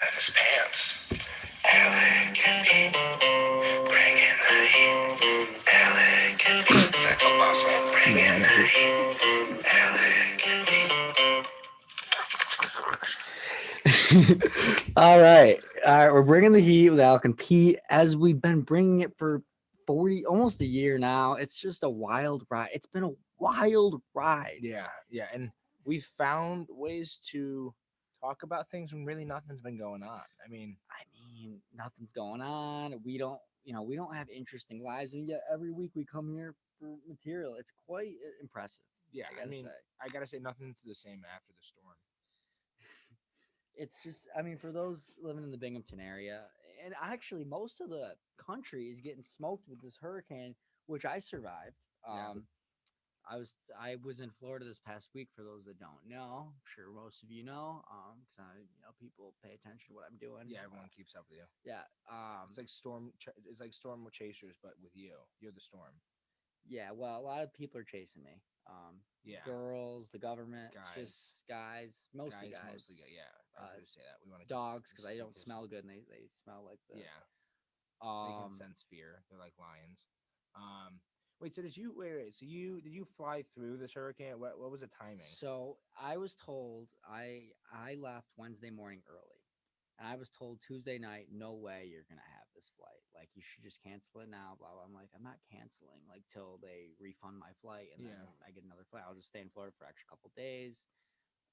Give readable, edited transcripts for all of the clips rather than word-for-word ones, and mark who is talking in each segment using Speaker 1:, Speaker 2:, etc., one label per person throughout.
Speaker 1: Of his pants. Alec and Pete, bringing the heat. Alec and Pete, is that football song? Bringing the heat. Alec and
Speaker 2: All right. We're bringing the heat with Alec and Pete, as we've been bringing it for almost a year now. It's just a wild ride. It's been a wild ride.
Speaker 3: Yeah, and we found ways to talk about things when really nothing's been going on. I mean,
Speaker 2: Nothing's going on. We don't have interesting lives, and yet every week we come here for material. It's quite impressive.
Speaker 3: yeah,
Speaker 2: I gotta say.
Speaker 3: I gotta say, nothing's the same after the storm.
Speaker 2: It's just, for those living in the Binghamton area, and actually most of the country is getting smoked with this hurricane, which I survived.
Speaker 3: Yeah.
Speaker 2: I was in Florida this past week. For those that don't know, I'm sure most of you know, because people pay attention to what I'm doing.
Speaker 3: Yeah, everyone keeps up with you.
Speaker 2: Yeah.
Speaker 3: It's like it's like storm chasers, but with you. You're the storm.
Speaker 2: Yeah. Well, a lot of people are chasing me.
Speaker 3: Yeah.
Speaker 2: Girls, the government,
Speaker 3: Guys.
Speaker 2: it's just guys, mostly guys.
Speaker 3: Yeah. I was gonna say that. We want to
Speaker 2: Dogs, because I don't smell good, and they smell like the.
Speaker 3: Yeah. They can sense fear. They're like lions. Wait. So did you wait? So did you fly through this hurricane? What was the timing?
Speaker 2: So I was told I left Wednesday morning early, and I was told Tuesday night, no way you're gonna have this flight. Like, you should just cancel it now. Blah blah. I'm like, I'm not canceling like till they refund my flight, and then I get another flight. I'll just stay in Florida for extra couple days.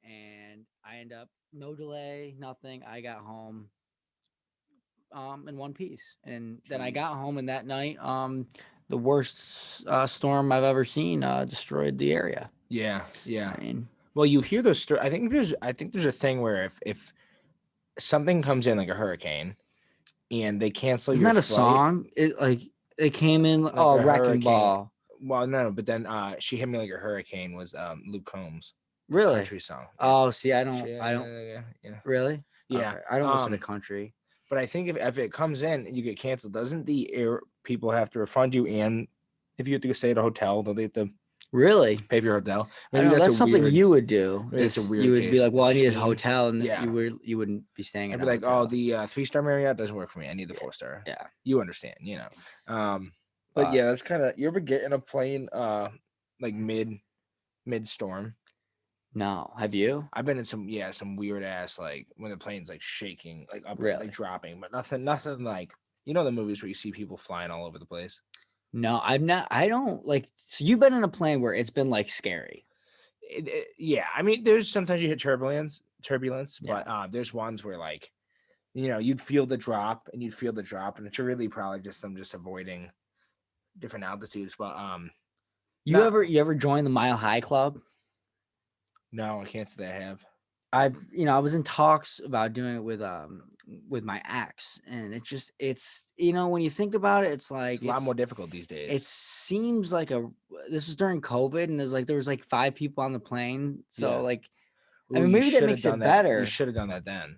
Speaker 2: And I end up no delay, nothing. I got home in one piece, and then I got home, and that night the worst storm I've ever seen destroyed the area.
Speaker 3: Yeah. Well, you hear those stories. I think there's a thing where if something comes in like a hurricane and they cancel
Speaker 2: Isn't
Speaker 3: your
Speaker 2: that a
Speaker 3: flight,
Speaker 2: song? It came in
Speaker 3: like
Speaker 2: a
Speaker 3: a
Speaker 2: wrecking
Speaker 3: hurricane.
Speaker 2: ball.
Speaker 3: Well, no, but then She Hit Me Like a Hurricane was Luke Combs.
Speaker 2: Really?
Speaker 3: Country song.
Speaker 2: Oh, see, I don't
Speaker 3: Yeah.
Speaker 2: really.
Speaker 3: Yeah.
Speaker 2: Okay. I don't listen to country.
Speaker 3: But I think if it comes in and you get canceled, doesn't the air people have to refund you? And if you have to stay at a hotel, don't they have to
Speaker 2: Really
Speaker 3: pay for your hotel?
Speaker 2: I don't know. That's something you would do.
Speaker 3: Maybe it's a weird
Speaker 2: You would be
Speaker 3: case.
Speaker 2: like, well, I need a
Speaker 3: Skiing.
Speaker 2: hotel, and
Speaker 3: Yeah.
Speaker 2: you wouldn't be staying
Speaker 3: I'd
Speaker 2: at
Speaker 3: be
Speaker 2: a
Speaker 3: like,
Speaker 2: hotel.
Speaker 3: oh, the 3-star Marriott doesn't work for me. I need the 4-star.
Speaker 2: Yeah.
Speaker 3: You understand, But yeah, that's kind of. You ever get in a plane like mid storm?
Speaker 2: No, have you?
Speaker 3: I've been in some weird ass, like when the plane's like shaking, like up,
Speaker 2: Really?
Speaker 3: like dropping, but nothing like the movies where you see people flying all over the place.
Speaker 2: No, I'm not. I don't like. So you've been in a plane where it's been like scary.
Speaker 3: Yeah, I mean, there's sometimes you hit turbulence,
Speaker 2: Yeah.
Speaker 3: but there's ones where like, you'd feel the drop, and it's really probably just them just avoiding different altitudes. But
Speaker 2: You ever join the Mile High Club?
Speaker 3: no, I can't say that I have.
Speaker 2: I was in talks about doing it with my ex, and it's when you think about it, it's like
Speaker 3: It's a lot more difficult these days.
Speaker 2: It seems like this was during COVID, and there was like 5 people on the plane, so like,
Speaker 3: Ooh,
Speaker 2: maybe that makes it better.
Speaker 3: You should have done that then.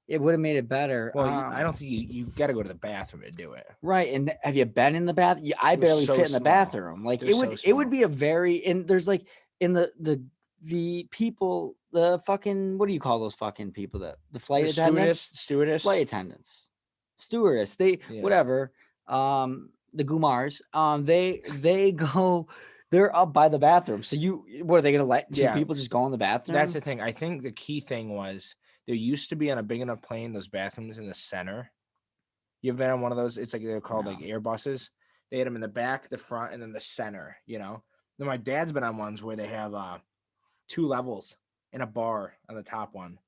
Speaker 2: It would have made it better.
Speaker 3: Well, I don't think you got to go to the bathroom to do it.
Speaker 2: Right, and have you been in the bath? I barely fit in the bathroom. Like, it would be a very, and there's like in the people, the fucking, what do you call those fucking people, the flight attendants,
Speaker 3: stewardess,
Speaker 2: flight attendants, stewardess, whatever, the Gumars, they go, they're up by the bathroom. So what are they gonna let two people just go in the bathroom?
Speaker 3: That's the thing. I think the key thing was there used to be on a big enough plane those bathrooms in the center. You've been on one of those? It's like they're called like Airbuses. They had them in the back, the front, and then the center. Then my dad's been on ones where they have 2 levels and a bar on the top one.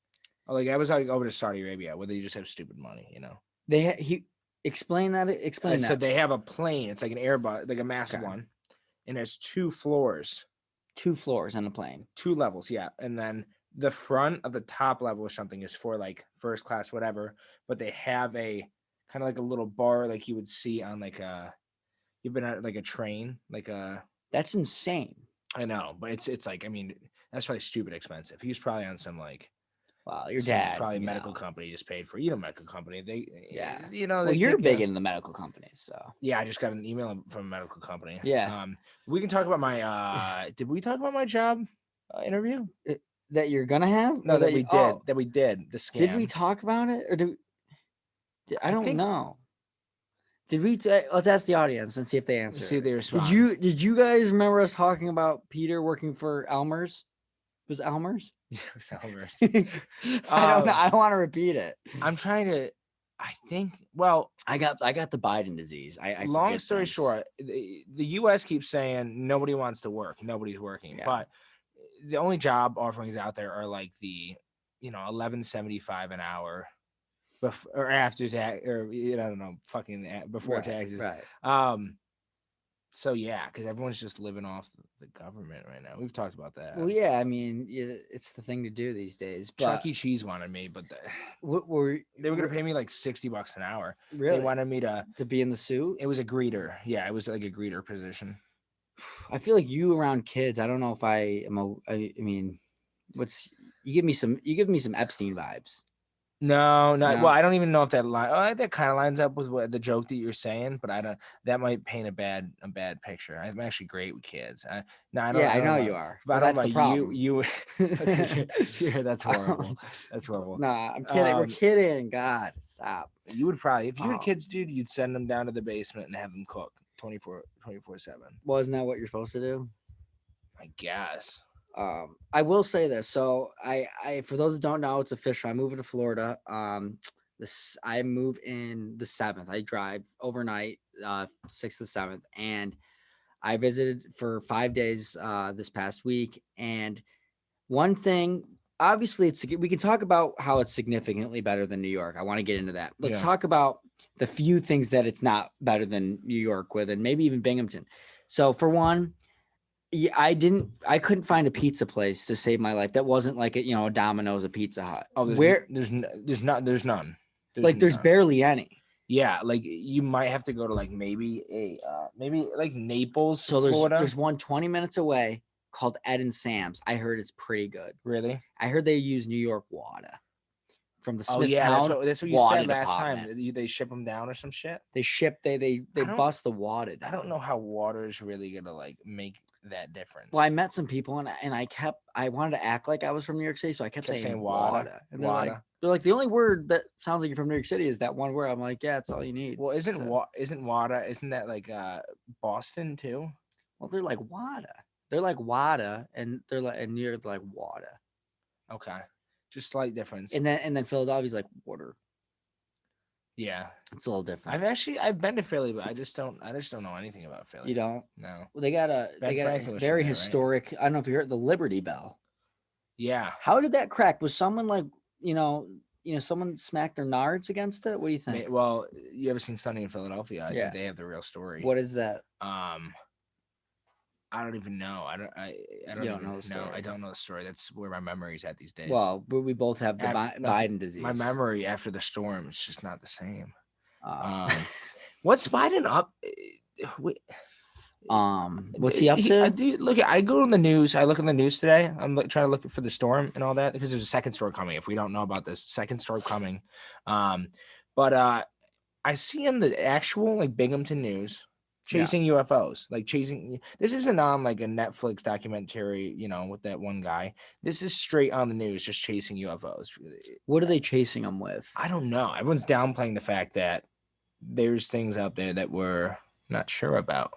Speaker 3: Like, I was like over to Saudi Arabia where they just have stupid money.
Speaker 2: He explained that. Explain that.
Speaker 3: So they have a plane. It's like an Airbus, like a massive one, and there's 2 floors.
Speaker 2: 2 floors on the plane.
Speaker 3: 2 levels, yeah, and then the front of the top level or something is for like first class, whatever. But they have a kind of like a little bar, like you would see on like you've been at like a train, like a.
Speaker 2: That's insane.
Speaker 3: I know, but it's like, I mean, that's probably stupid expensive. He was probably on some like.
Speaker 2: Wow, your dad
Speaker 3: probably medical company just paid for medical company.
Speaker 2: Well, you're big into the medical companies, so
Speaker 3: yeah. I just got an email from a medical company.
Speaker 2: Yeah.
Speaker 3: We can talk about my. Did we talk about my job interview?
Speaker 2: that you're gonna have?
Speaker 3: No,
Speaker 2: Or
Speaker 3: that we did.
Speaker 2: oh,
Speaker 3: That we did. The scam.
Speaker 2: did we talk about it, or I don't
Speaker 3: think-
Speaker 2: know. Did we? Let's ask the audience and see if they answer.
Speaker 3: See if they respond.
Speaker 2: Did you guys remember us talking about Peter working for Elmer's? Was it Elmer's?
Speaker 3: Yeah, it was Elmer's.
Speaker 2: I don't know. I don't want to repeat it.
Speaker 3: I'm trying to. I think. Well,
Speaker 2: I got the Biden disease. I
Speaker 3: long
Speaker 2: forget
Speaker 3: story
Speaker 2: things.
Speaker 3: short, the U.S. keeps saying nobody wants to work. Nobody's working.
Speaker 2: Yeah.
Speaker 3: But the only job offerings out there are like the, $11.75 an hour, or after tax, or I don't know, fucking before taxes.
Speaker 2: Right.
Speaker 3: So yeah, because everyone's just living off the government right now. We've talked about that.
Speaker 2: Well, yeah. I mean, it's the thing to do these days. But
Speaker 3: Chuck E. Cheese wanted me, but they were gonna pay me like $60 an hour.
Speaker 2: Really?
Speaker 3: They wanted me to
Speaker 2: be in the suit.
Speaker 3: It was a greeter. Yeah, it was like a greeter position.
Speaker 2: I feel like you around kids. I don't know if I am. I mean, you give me some Epstein vibes.
Speaker 3: No.
Speaker 2: No?
Speaker 3: Well, I don't even know if that that kind of lines up with what the joke that you're saying, but I don't. That might paint a bad picture. I'm actually great with kids. I don't.
Speaker 2: Yeah, I know you are.
Speaker 3: But
Speaker 2: But
Speaker 3: I
Speaker 2: that's
Speaker 3: don't
Speaker 2: the
Speaker 3: know
Speaker 2: problem.
Speaker 3: you. Yeah, that's horrible. That's horrible.
Speaker 2: Nah, I'm kidding. We're kidding. God, stop.
Speaker 3: You would probably, if you had
Speaker 2: Oh.
Speaker 3: kids, dude, you'd send them down to the basement and have them cook 24/7.
Speaker 2: Wasn't that what you're supposed to do?
Speaker 3: I guess.
Speaker 2: I will say this. So I for those that don't know, it's official. I'm moving to Florida. I move in the 7th. I drive overnight, 6th to 7th, and I visited for 5 days this past week. And one thing, obviously, we can talk about how it's significantly better than New York. I want to get into that. Let's talk about the few things that it's not better than New York with, and maybe even Binghamton. So for one, I couldn't find a pizza place to save my life that wasn't like a Domino's, a Pizza Hut.
Speaker 3: Oh, there's none. There's none.
Speaker 2: There's barely any.
Speaker 3: Yeah, like you might have to go to like maybe like Naples.
Speaker 2: So
Speaker 3: Florida.
Speaker 2: there's one 20 minutes away called Ed and Sam's. I heard it's pretty good.
Speaker 3: Really?
Speaker 2: I heard they use New York water from the Smithtown.
Speaker 3: That's what you
Speaker 2: water
Speaker 3: said last
Speaker 2: department.
Speaker 3: time. They ship them down or some shit.
Speaker 2: They bust the water down.
Speaker 3: I don't know how water is really gonna like make that difference.
Speaker 2: Well, I met some people and I wanted to act like I was from New York City, so I kept saying water. And they're like the only word that sounds like you're from New York City is that one word. I'm like, yeah, it's all you need.
Speaker 3: Well, isn't that like Boston too?
Speaker 2: Well, they're like water. They're like water, and they're like, and New York like water.
Speaker 3: Okay, just slight difference.
Speaker 2: And then Philadelphia's like water.
Speaker 3: Yeah,
Speaker 2: it's a little different.
Speaker 3: I've been to Philly, but I just don't know anything about Philly.
Speaker 2: You don't?
Speaker 3: No.
Speaker 2: Well, they got a very historic. Right? I don't know if you heard the Liberty Bell.
Speaker 3: Yeah.
Speaker 2: How did that crack? Was someone like someone smacked their nards against it? What do you think?
Speaker 3: Well, you ever seen Sunny in Philadelphia? I
Speaker 2: think
Speaker 3: they have the real story.
Speaker 2: What is that?
Speaker 3: I don't even know. I don't know the story. No, I don't know the story. That's where my memory's at these days.
Speaker 2: Well, but we both have the Biden disease.
Speaker 3: My memory after the storm is just not the same. What's Biden up?
Speaker 2: What's he up to?
Speaker 3: I go on the news. I look in the news today. I'm trying to look for the storm and all that because there's a second storm coming. If we don't know about this, second storm coming. But I see in the actual like Binghamton news. Chasing UFOs, like chasing. This isn't on like a Netflix documentary, with that one guy. This is straight on the news, just chasing UFOs.
Speaker 2: What are they chasing them with?
Speaker 3: I don't know. Everyone's downplaying the fact that there's things out there that we're not sure about,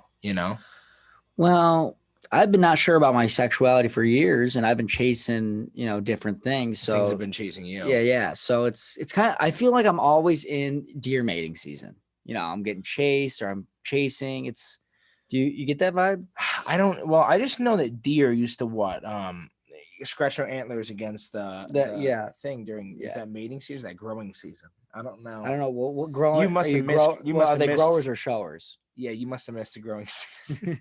Speaker 2: Well, I've been not sure about my sexuality for years, and I've been chasing, different things. So
Speaker 3: things have been chasing you.
Speaker 2: Yeah. So it's kind of. I feel like I'm always in deer mating season. I'm getting chased or I'm chasing. Do you get that vibe?
Speaker 3: I don't. Well, I just know that deer used to scratch their antlers against the thing during is that mating season, that growing season. I don't know.
Speaker 2: What growing?
Speaker 3: You must have missed.
Speaker 2: Are they growers or showers?
Speaker 3: Yeah, you must have missed the growing season.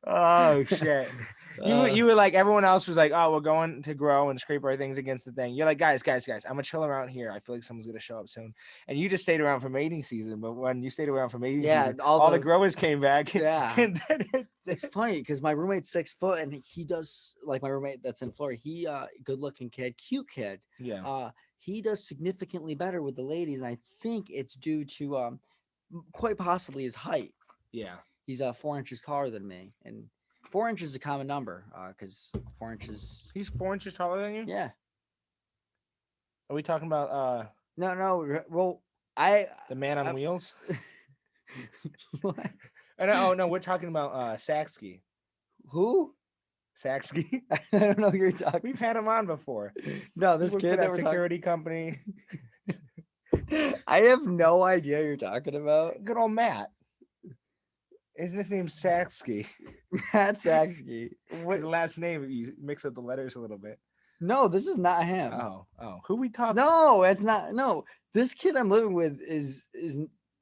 Speaker 3: Oh shit. You were like, everyone else was like, oh, we're going to grow and scrape our things against the thing. You're like, guys, I'm gonna chill around here. I feel like someone's gonna show up soon. And you just stayed around for mating season. But when you stayed around for mating season, all the growers came back.
Speaker 2: Yeah.
Speaker 3: And then
Speaker 2: it's funny because my roommate's 6 foot and he does, like my roommate that's in Florida, he good looking kid, cute kid.
Speaker 3: Yeah.
Speaker 2: He does significantly better with the ladies. And I think it's due to quite possibly his height.
Speaker 3: Yeah.
Speaker 2: He's 4 inches taller than me. And 4 inches is a common number because 4 inches.
Speaker 3: He's 4 inches taller than you.
Speaker 2: Yeah.
Speaker 3: Are we talking about
Speaker 2: No. Well,
Speaker 3: the man on
Speaker 2: I-
Speaker 3: wheels?
Speaker 2: What?
Speaker 3: Oh no, we're talking about Saxky.
Speaker 2: Who?
Speaker 3: Saxky.
Speaker 2: I don't know who you're talking.
Speaker 3: We've had him on before.
Speaker 2: No,
Speaker 3: He
Speaker 2: this
Speaker 3: worked for
Speaker 2: kid that
Speaker 3: that
Speaker 2: we're
Speaker 3: security company.
Speaker 2: talking. I have no idea who you're talking about.
Speaker 3: Good old Matt. His nickname's Saxky.
Speaker 2: Matt Saxky.
Speaker 3: His last name, you mix up the letters a little bit.
Speaker 2: No, this is not him.
Speaker 3: Oh. Who we talking?
Speaker 2: No, it's not. No, this kid I'm living with is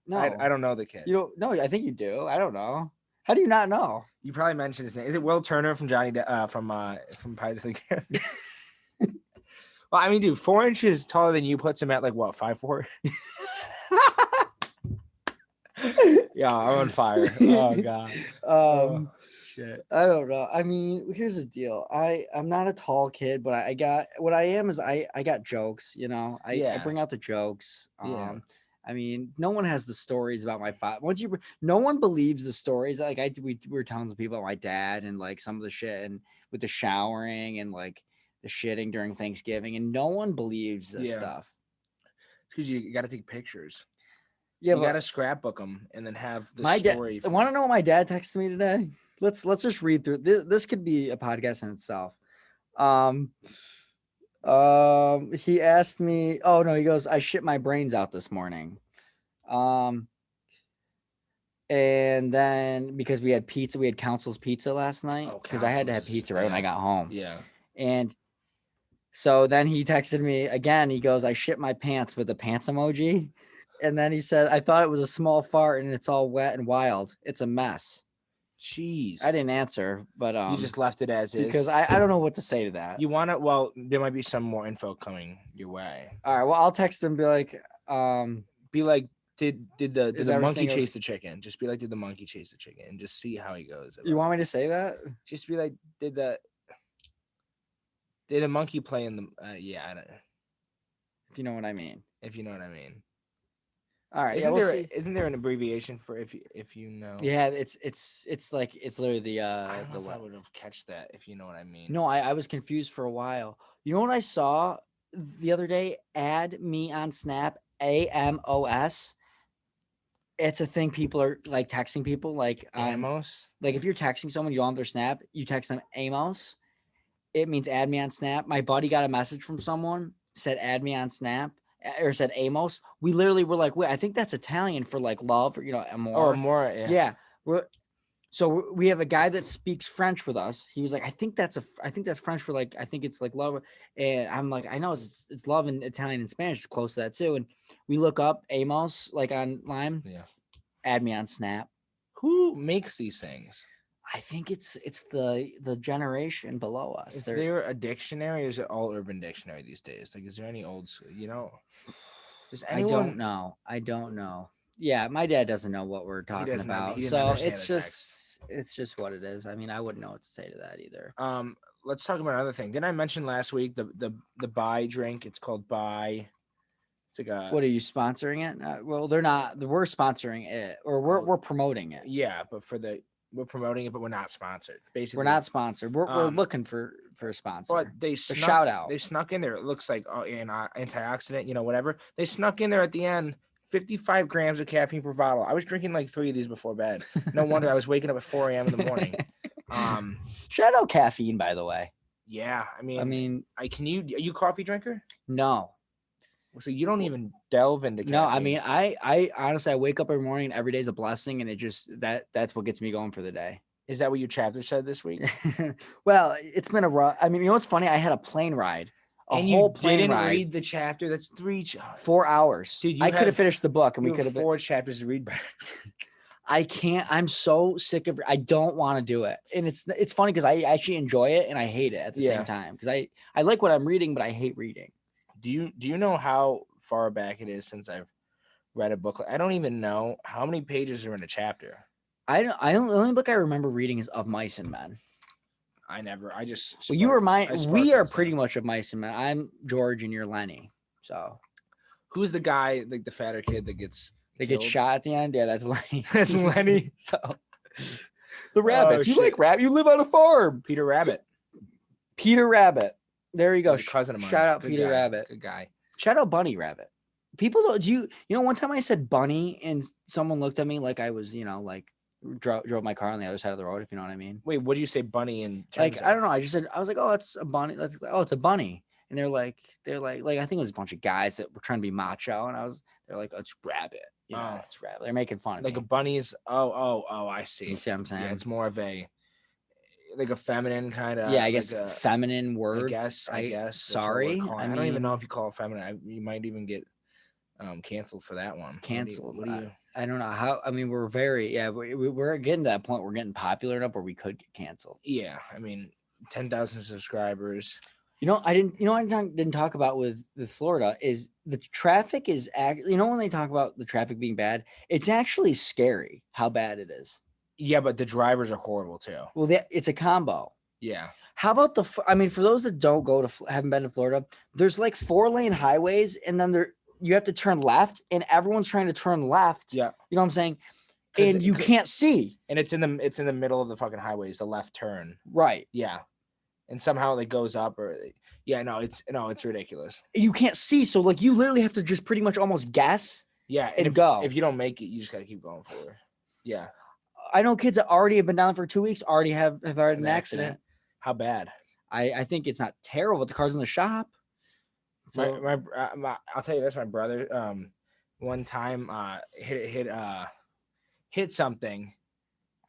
Speaker 2: no.
Speaker 3: I don't know the kid.
Speaker 2: You don't. No, I think you do. I don't know. How do you not know?
Speaker 3: You probably mentioned his name. Is it Will Turner from from Pirates of the Caribbean? Well, I mean, dude, 4 inches taller than you puts him at like what, 5'4"? Yeah, I'm on fire. Oh god. Shit.
Speaker 2: I don't know. I mean, here's the deal. I'm not a tall kid, but I got what I am is I got jokes. You know, I
Speaker 3: Yeah.
Speaker 2: bring out the jokes.
Speaker 3: Yeah.
Speaker 2: I mean, no one has the stories about my father. No one believes the stories. Like we were telling some people about my dad and like some of the shit and with the showering and like the shitting during Thanksgiving, and no one believes this
Speaker 3: Yeah.
Speaker 2: stuff.
Speaker 3: It's because you got to take pictures.
Speaker 2: Yeah,
Speaker 3: You
Speaker 2: but
Speaker 3: got to scrapbook them and then have the
Speaker 2: my dad.
Speaker 3: story.
Speaker 2: Want to know what my dad texted me today? Let's just read through this. This could be a podcast in itself. He asked me. Oh no, he goes. I shit my brains out this morning. And then because we had pizza, we had Council's Pizza last night
Speaker 3: Oh,
Speaker 2: because I had to have
Speaker 3: Council's,
Speaker 2: pizza right when I got home.
Speaker 3: Yeah.
Speaker 2: And so then he texted me again. He goes, I shit my pants with the pants emoji. And then he said, I thought it was a small fart and it's all wet and wild. It's a mess.
Speaker 3: Jeez.
Speaker 2: I didn't answer, but
Speaker 3: You just left it as is.
Speaker 2: because I don't know what to say to that.
Speaker 3: You want to? Well, there might be some more info coming your way.
Speaker 2: All right. Well, I'll text him and be like,
Speaker 3: Be like, did the
Speaker 2: Is
Speaker 3: monkey
Speaker 2: everything
Speaker 3: chase the chicken? Just be like, did the monkey chase the chicken? And just see how he goes.
Speaker 2: you want me to say that?
Speaker 3: Just be like, did the monkey play in the? Yeah, I don't.
Speaker 2: If you know what I mean.
Speaker 3: If you know what I mean.
Speaker 2: All right.
Speaker 3: Isn't
Speaker 2: we'll
Speaker 3: there
Speaker 2: see.
Speaker 3: isn't there an abbreviation for if you know?
Speaker 2: Yeah, it's like it's literally the
Speaker 3: I don't know if I
Speaker 2: le-
Speaker 3: would have catched that if you know what I mean.
Speaker 2: No, I was confused for a while. You know what I saw the other day? Add me on Snap, AMOS. It's a thing people are like texting people like
Speaker 3: Amos.
Speaker 2: like if you're texting someone, you on their Snap, you text them Amos. It means add me on Snap. My buddy got a message from someone, said add me on Snap, or said Amos. We literally were like, wait, I think that's Italian for like love, or amor.
Speaker 3: Oh, more. Yeah.
Speaker 2: Yeah. So we have a guy that speaks French with us. He was like, I think that's French for like, I think it's like love. And I'm like, I know it's love in Italian and Spanish. It's close to that too. And we look up Amos like online.
Speaker 3: Yeah.
Speaker 2: Add me on Snap.
Speaker 3: Who makes these things?
Speaker 2: I think it's the generation below us.
Speaker 3: Is there a dictionary or is it all Urban Dictionary these days? Like, is there any old, does anyone?
Speaker 2: I don't know. Yeah, my dad doesn't know what we're talking
Speaker 3: doesn't
Speaker 2: about.
Speaker 3: he didn't
Speaker 2: So
Speaker 3: understand
Speaker 2: it's just what it is. I mean, I wouldn't know what to say to that either.
Speaker 3: Let's talk about another thing. Didn't I mention last week the Bai drink? It's called Bai. It's like a.
Speaker 2: What are you sponsoring it? Well, they're not. We're sponsoring it, or we're promoting it.
Speaker 3: Yeah, but we're promoting it, but we're not sponsored. Basically,
Speaker 2: We're not sponsored. We're looking for a sponsor.
Speaker 3: But they
Speaker 2: shout out.
Speaker 3: They snuck in there. It looks like antioxidant, whatever. They snuck in there at the end. 55 grams of caffeine per bottle. I was drinking like 3 of these before bed. No wonder I was waking up at 4 a.m. in the morning.
Speaker 2: Shout out caffeine, by the way.
Speaker 3: Yeah, I mean, are you a coffee drinker?
Speaker 2: No.
Speaker 3: So you don't even delve into caffeine.
Speaker 2: No, I mean, I honestly, I wake up every morning and every day is a blessing, and it just that's what gets me going for the day.
Speaker 3: Is that what your chapter said this week?
Speaker 2: Well, it's been a rough. I mean, you know what's funny? I had a plane ride.
Speaker 3: And
Speaker 2: whole
Speaker 3: you
Speaker 2: plane
Speaker 3: didn't
Speaker 2: ride.
Speaker 3: read the chapter. That's
Speaker 2: 4 hours.
Speaker 3: Dude,
Speaker 2: I could have finished the book, and we could have
Speaker 3: 4 chapters to read.
Speaker 2: I can't. I'm so sick of. I don't want to do it, and it's funny because I actually enjoy it and I hate it at the same time because I like what I'm reading, but I hate reading.
Speaker 3: Do you know how far back it is since I've read a book? I don't even know how many pages are in a chapter.
Speaker 2: The only book I remember reading is Of Mice and Men.
Speaker 3: Well,
Speaker 2: you were we are pretty much Of Mice and Men. I'm George and you're Lenny. So
Speaker 3: who's the guy, like the fatter kid that gets
Speaker 2: shot at the end? Yeah, that's Lenny.
Speaker 3: That's Lenny.
Speaker 2: So The rabbits. You
Speaker 3: shit.
Speaker 2: like rabbit? You live on a farm.
Speaker 3: Peter Rabbit.
Speaker 2: Peter Rabbit. There you go.
Speaker 3: He's a cousin of mine.
Speaker 2: Shout out
Speaker 3: Good
Speaker 2: Peter
Speaker 3: guy.
Speaker 2: Rabbit.
Speaker 3: Good guy.
Speaker 2: Shout out Bunny Rabbit. People don't. You know? One time I said bunny, and someone looked at me like I was, like drove my car on the other side of the road. If you know what I mean.
Speaker 3: Wait, what did you say, bunny? In
Speaker 2: Like I don't know. I just said I was like, oh, it's a bunny. Oh, it's a bunny. And they're like, I think it was a bunch of guys that were trying to be macho, and they're like, oh, it's rabbit. It's rabbit. They're making fun of
Speaker 3: like
Speaker 2: me.
Speaker 3: a bunny is. Oh, I see.
Speaker 2: You see what I'm saying?
Speaker 3: Yeah, it's more of a feminine kind of.
Speaker 2: Yeah, I guess feminine word.
Speaker 3: I guess. That's what we're
Speaker 2: Sorry,
Speaker 3: calling it. I don't even know if you call it feminine. You might even get canceled for that one.
Speaker 2: Canceled.
Speaker 3: What do you?
Speaker 2: I don't know how. I mean, we're we're getting to that point. We're getting popular enough where we could get canceled.
Speaker 3: Yeah, I mean, 10,000 subscribers.
Speaker 2: I didn't talk about with Florida is the traffic is actually, when they talk about the traffic being bad, it's actually scary how bad it is.
Speaker 3: Yeah, but the drivers are horrible too.
Speaker 2: Well, it's a combo.
Speaker 3: Yeah.
Speaker 2: How about for those that don't haven't been to Florida, there's like 4-lane highways, and then you have to turn left, and everyone's trying to turn left.
Speaker 3: Yeah.
Speaker 2: You know what I'm saying? And you can't see.
Speaker 3: And it's in the middle of the fucking highways, the left turn.
Speaker 2: Right.
Speaker 3: Yeah. And somehow it goes up it's ridiculous.
Speaker 2: You can't see, so like you literally have to just pretty much almost guess.
Speaker 3: Yeah,
Speaker 2: and go.
Speaker 3: If you don't make it, you just got to keep going forward. Yeah.
Speaker 2: I know kids that already have been down for 2 weeks already have had an accident.
Speaker 3: How bad?
Speaker 2: I think it's not terrible, but the car's in the shop. So
Speaker 3: I'll tell you this, my brother one time hit something,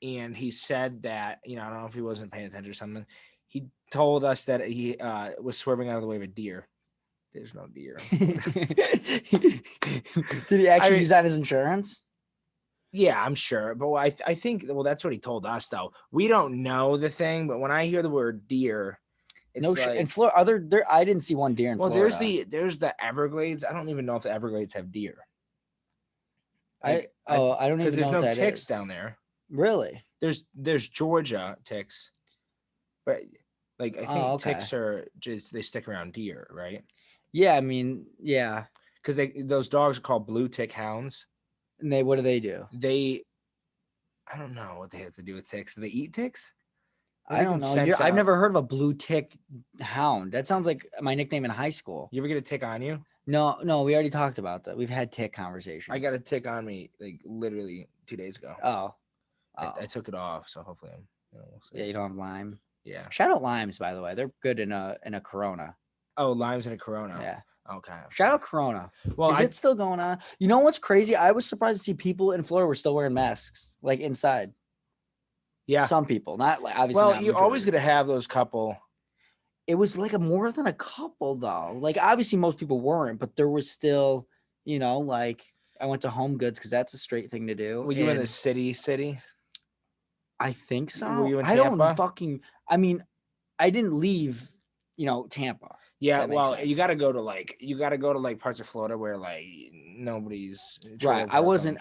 Speaker 3: and he said that, I don't know if he wasn't paying attention or something. He told us that he was swerving out of the way of a deer. There's no deer.
Speaker 2: Did he actually use that as insurance?
Speaker 3: Yeah, I'm sure. But I think that's what he told us, though. We don't know the thing, but when I hear the word deer, it's
Speaker 2: in Florida, I didn't see one deer in Florida.
Speaker 3: Well, there's the Everglades. I don't even know if the Everglades have deer.
Speaker 2: I don't even know
Speaker 3: because there's no ticks
Speaker 2: is.
Speaker 3: down there.
Speaker 2: Really?
Speaker 3: There's Georgia ticks, but I think ticks are just they stick around deer, right?
Speaker 2: Yeah, I mean, yeah,
Speaker 3: because those dogs are called blue tick hounds.
Speaker 2: And what do they do?
Speaker 3: I don't know what they have to do with ticks. Do they eat ticks?
Speaker 2: I don't know. I've never heard of a blue tick hound. That sounds like my nickname in high school.
Speaker 3: You ever get a tick on you?
Speaker 2: No, we already talked about that. We've had tick conversations.
Speaker 3: I got a tick on me literally 2 days ago.
Speaker 2: Oh.
Speaker 3: I took it off, so hopefully we'll see.
Speaker 2: Yeah, you don't have lime.
Speaker 3: Yeah.
Speaker 2: Shout out limes, by the way. They're good in a Corona.
Speaker 3: Oh, limes in a Corona.
Speaker 2: Yeah.
Speaker 3: Okay.
Speaker 2: Shout out Corona.
Speaker 3: Well,
Speaker 2: is it still going on? You know what's crazy? I was surprised to see people in Florida were still wearing masks, like inside.
Speaker 3: Yeah.
Speaker 2: Some people, not like obviously.
Speaker 3: Well, you're always gonna have those couple.
Speaker 2: It was like more than a couple though. Like obviously most people weren't, but there was still, like I went to Home Goods because that's a straight thing to do.
Speaker 3: Were you in the city?
Speaker 2: I think so.
Speaker 3: Were you in
Speaker 2: Tampa? I didn't leave, Tampa.
Speaker 3: Yeah, well, you got to go to parts of Florida where nobody's
Speaker 2: right. I was in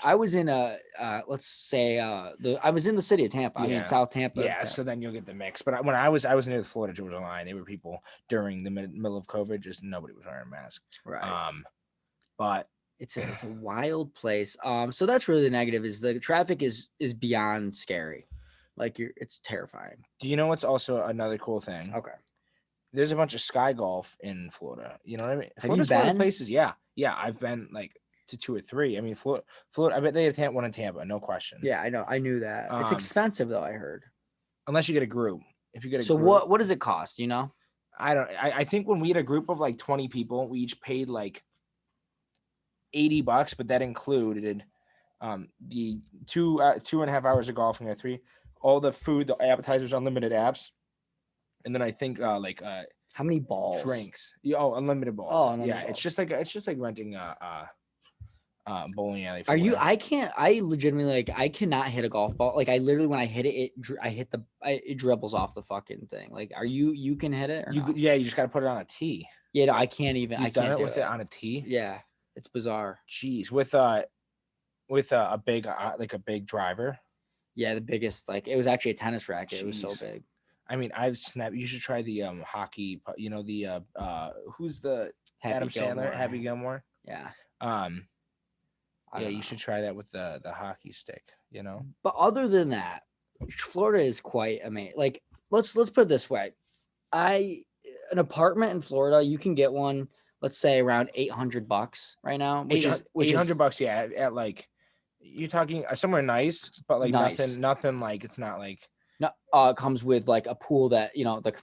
Speaker 2: let's say I was in the city of Tampa.
Speaker 3: Yeah.
Speaker 2: I mean South Tampa.
Speaker 3: Yeah, so then you'll get the mix. But when I was near the Florida Georgia line, there were people during the middle of COVID, just nobody was wearing a mask.
Speaker 2: Right.
Speaker 3: But
Speaker 2: it's a wild place. So that's really the negative is the traffic is beyond scary. It's terrifying.
Speaker 3: Do you know what's also another cool thing?
Speaker 2: Okay.
Speaker 3: There's a bunch of sky golf in Florida. You know what I mean?
Speaker 2: Have you been?
Speaker 3: One of the places, yeah. I've been to 2 or 3. I mean, Florida. I bet they have one in Tampa, no question.
Speaker 2: Yeah, I know. I knew that. It's expensive though. I heard.
Speaker 3: Unless you get a group. If you get a
Speaker 2: so
Speaker 3: group,
Speaker 2: what does it cost?
Speaker 3: I think when we had a group of 20 people, we each paid $80, but that included the 2.5 hours of golfing or 3, all the food, the appetizers, unlimited apps. And then I think
Speaker 2: how many balls?
Speaker 3: Drinks. Unlimited balls.
Speaker 2: Oh, unlimited balls.
Speaker 3: It's just like renting a bowling alley.
Speaker 2: I legitimately I cannot hit a golf ball. I literally when I hit it, it dribbles off the fucking thing. You can hit it or not?
Speaker 3: Yeah, you just got to put it on a tee.
Speaker 2: Yeah, no, I can't even.
Speaker 3: You've done it with it on a tee.
Speaker 2: Yeah, it's bizarre.
Speaker 3: Jeez, with a big a big driver.
Speaker 2: Yeah, the biggest. It was actually a tennis racket.
Speaker 3: Jeez.
Speaker 2: It was so big.
Speaker 3: I mean, I've snapped. You should try the hockey. The who's the Adam Sandler, Happy Gilmore.
Speaker 2: Yeah.
Speaker 3: You should try that with the hockey stick.
Speaker 2: But other than that, Florida is quite amazing. Like, let's put it this way. An apartment in Florida, you can get one, let's say around $800 right now, which is
Speaker 3: $800. Yeah, at like you're talking somewhere nice, but like
Speaker 2: nice.
Speaker 3: nothing like it's not like
Speaker 2: No, it comes with like a pool that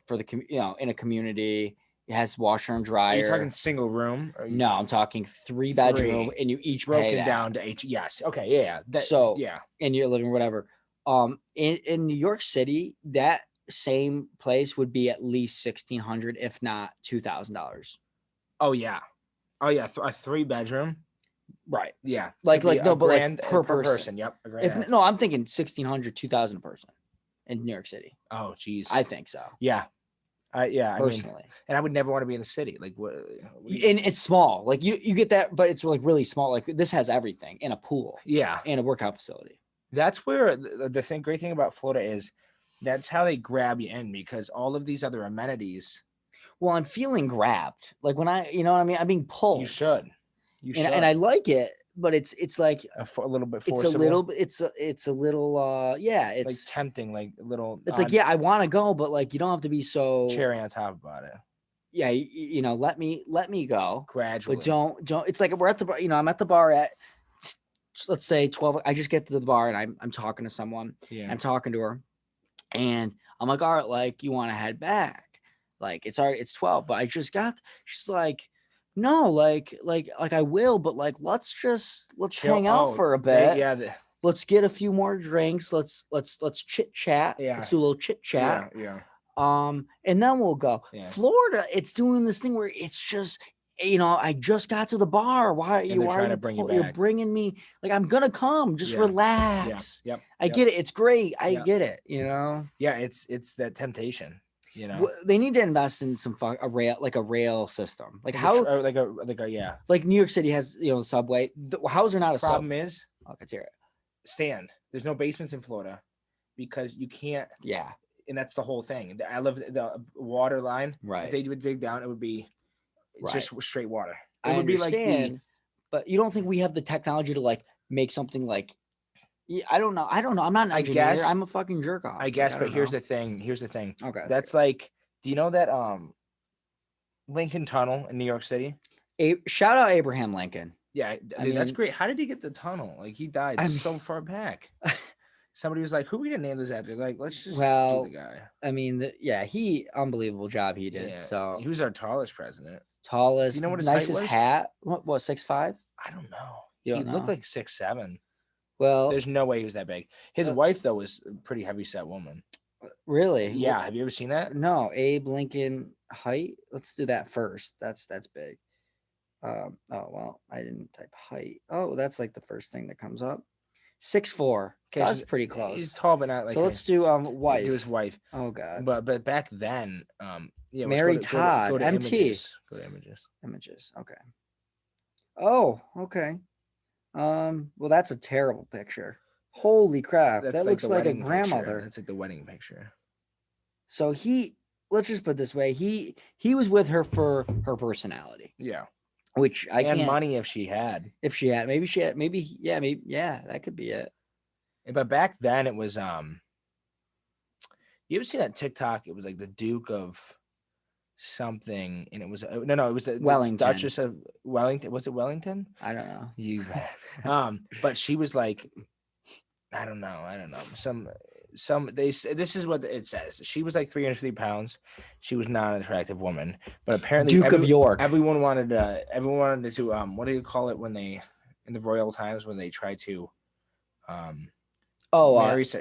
Speaker 2: for the in a community. It has washer and dryer.
Speaker 3: Are you talking single room?
Speaker 2: No, I'm talking 3-bedroom, and you each pay
Speaker 3: broken
Speaker 2: that.
Speaker 3: down to H. Yes. Okay. Yeah.
Speaker 2: So
Speaker 3: yeah.
Speaker 2: in your living, whatever. In New York City, that same place would be at least $1,600, if not $2,000.
Speaker 3: Oh yeah. Oh yeah. A 3-bedroom.
Speaker 2: Right.
Speaker 3: Yeah.
Speaker 2: Like no, but
Speaker 3: grand,
Speaker 2: like per person.
Speaker 3: Yep.
Speaker 2: No, I'm thinking 1,600, 2,000 a person in New York City.
Speaker 3: Oh geez.
Speaker 2: I think so.
Speaker 3: Yeah. Yeah.
Speaker 2: Personally,
Speaker 3: I mean, and I would never want to be in the city. Like what?
Speaker 2: And it's small. Like you get that, but it's like really small. Like this has everything in a pool.
Speaker 3: Yeah.
Speaker 2: And a workout facility.
Speaker 3: That's where the great thing about Florida is that's how they grab you in, because all of these other amenities.
Speaker 2: Well, I'm feeling grabbed. Like when you know what I mean? I'm being pulled.
Speaker 3: You should.
Speaker 2: And I like it, but it's like
Speaker 3: a little bit forcible.
Speaker 2: It's a little yeah, it's
Speaker 3: like tempting, like a little.
Speaker 2: It's like, yeah, I want to go, but like you don't have to be so
Speaker 3: cherry on top about it.
Speaker 2: Yeah, let me go
Speaker 3: gradually.
Speaker 2: But don't. It's like we're at the bar. I'm at the bar at, let's say 12. I just get to the bar and I'm talking to someone.
Speaker 3: Yeah.
Speaker 2: I'm talking to her, and I'm like, all right, like you want to head back? Like it's 12, but I just got. She's like, no, like I will, but like let's hang out for a bit. Let's get a few more drinks. Let's chit chat.
Speaker 3: Yeah.
Speaker 2: Let's do a little chit chat.
Speaker 3: Yeah.
Speaker 2: And then we'll go.
Speaker 3: Yeah.
Speaker 2: Florida, it's doing this thing where it's just, I just got to the bar. Why
Speaker 3: trying to bring you back?
Speaker 2: You're bringing me, like, I'm gonna come. Just relax.
Speaker 3: Yeah. Yep.
Speaker 2: I get it. It's great. I get it.
Speaker 3: Yeah, it's that temptation.
Speaker 2: They need to invest in some a rail system. Like how like New York City has the subway. How is there not a
Speaker 3: problem? Is
Speaker 2: let's hear it.
Speaker 3: Stand. There's no basements in Florida because you can't.
Speaker 2: Yeah.
Speaker 3: And that's the whole thing. I love the water line.
Speaker 2: Right.
Speaker 3: If they would dig down, it would be just straight water. It
Speaker 2: would
Speaker 3: understand,
Speaker 2: be like but you don't think we have the technology to like make something like? Yeah, I don't know. I'm not an engineer. I'm a fucking jerk off.
Speaker 3: I guess, but here's the thing.
Speaker 2: Okay.
Speaker 3: That's like, do you know that Lincoln Tunnel in New York City?
Speaker 2: Shout out Abraham Lincoln.
Speaker 3: Yeah, that's great. How did he get the tunnel? Like he died so far back. Somebody was like, "Who are we gonna name this after?" Like, let's just do the guy.
Speaker 2: I mean, he unbelievable job he did. Yeah, so
Speaker 3: he was our tallest president.
Speaker 2: Tallest.
Speaker 3: You know what his
Speaker 2: nicest
Speaker 3: height was?
Speaker 2: Hat? What 6'5"?
Speaker 3: I don't know.
Speaker 2: He
Speaker 3: looked like 6'7".
Speaker 2: Well,
Speaker 3: there's no way he was that big. His wife though was a pretty heavy set woman.
Speaker 2: Really?
Speaker 3: Yeah. Have you ever seen that?
Speaker 2: No. Abe Lincoln height. Let's do that first. That's big. Oh well, I didn't type height. Oh, that's like the first thing that comes up. 6'4". Okay, that's pretty close.
Speaker 3: He's tall, but not like.
Speaker 2: So let's do wife.
Speaker 3: Do his wife.
Speaker 2: Oh God.
Speaker 3: But back then, yeah.
Speaker 2: Mary Todd.
Speaker 3: Go to
Speaker 2: MT.
Speaker 3: Images. Go to images.
Speaker 2: Images. Okay. Oh, okay. Well, that's a terrible picture. Holy crap! That looks like a grandmother.
Speaker 3: That's like the wedding picture.
Speaker 2: So let's just put it this way. He was with her for her personality.
Speaker 3: Yeah.
Speaker 2: Which
Speaker 3: and money if she had.
Speaker 2: Maybe that could be it.
Speaker 3: But back then it was you ever seen that TikTok? It was like the Duke of something, and it was it was the
Speaker 2: Wellington.
Speaker 3: Duchess of Wellington. Was it Wellington?
Speaker 2: I don't know.
Speaker 3: You but she was like, I don't know. This is what it says. She was like 303 pounds. She was not an attractive woman, but apparently
Speaker 2: Duke of York.
Speaker 3: Everyone wanted to what do you call it when they in the royal times when they try to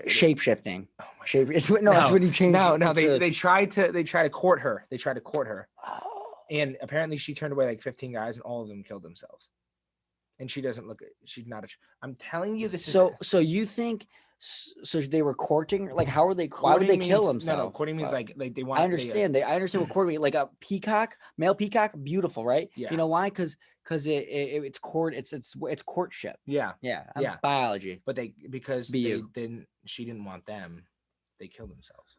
Speaker 2: shape shifting. It's when you change.
Speaker 3: They try to court her. Oh. And apparently she turned away like 15 guys, and all of them killed themselves. And she doesn't look. She's not. I'm telling you, this is.
Speaker 2: So you think? So they were courting? Like, how are they? Why would they kill themselves?
Speaker 3: No, courting means like they want.
Speaker 2: I understand. I understand what courting means. Like a peacock, male peacock, beautiful, right?
Speaker 3: Yeah.
Speaker 2: You know why? Because it's court. It's courtship.
Speaker 3: Yeah.
Speaker 2: Yeah. Biology.
Speaker 3: But she didn't want them. They killed themselves.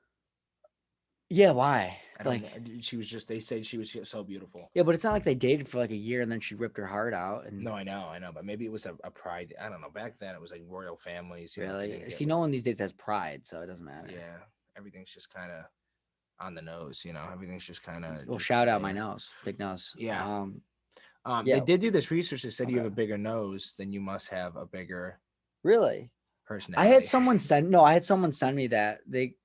Speaker 2: Yeah, why?
Speaker 3: I don't
Speaker 2: Like,
Speaker 3: know. She was just. They said she was so beautiful.
Speaker 2: yeah, but it's not like they dated for like a year and then she ripped her heart out. And
Speaker 3: No, I know, but maybe it was a pride. I don't know. Back then, it was like royal families. You know, if you
Speaker 2: really,
Speaker 3: didn't get
Speaker 2: see,
Speaker 3: with-
Speaker 2: no one these days has pride, so it doesn't matter.
Speaker 3: yeah, everything's just kind of on the nose. You know, everything's just kind of.
Speaker 2: Well, shout out my nose, big nose.
Speaker 3: Yeah.
Speaker 2: Yeah.
Speaker 3: They did do this research that said you have
Speaker 2: Okay.
Speaker 3: a bigger nose, then you must have a bigger
Speaker 2: Really,
Speaker 3: personality.
Speaker 2: I had someone send me that they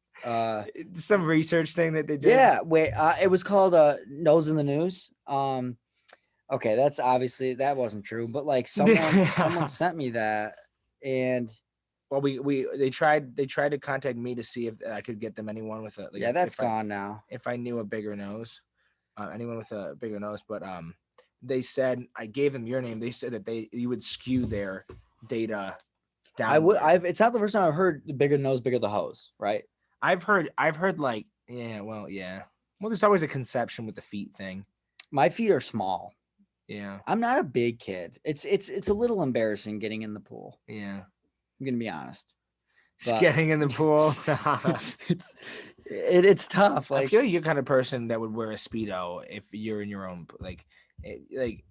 Speaker 3: some research thing that they did.
Speaker 2: yeah, wait, it was called Nose in the News. Okay, that's obviously that wasn't true, but like someone sent me that, and
Speaker 3: Well, they tried to contact me to see if I could get them anyone with a like,
Speaker 2: yeah, that's
Speaker 3: if I,
Speaker 2: gone now.
Speaker 3: if I knew a bigger nose, anyone with a bigger nose. But they said I gave them your name. They said that you would skew their data down.
Speaker 2: It's not the first time I've heard the bigger nose, bigger the hose, right?
Speaker 3: I've heard like yeah. Well, there's always a conception with the feet thing.
Speaker 2: My feet are small.
Speaker 3: Yeah.
Speaker 2: I'm not a big kid. It's a little embarrassing getting in the pool.
Speaker 3: Yeah.
Speaker 2: I'm gonna be honest.
Speaker 3: Just getting in the pool.
Speaker 2: It's tough. Like,
Speaker 3: I feel you're the kind of person that would wear a Speedo if you're in your own really.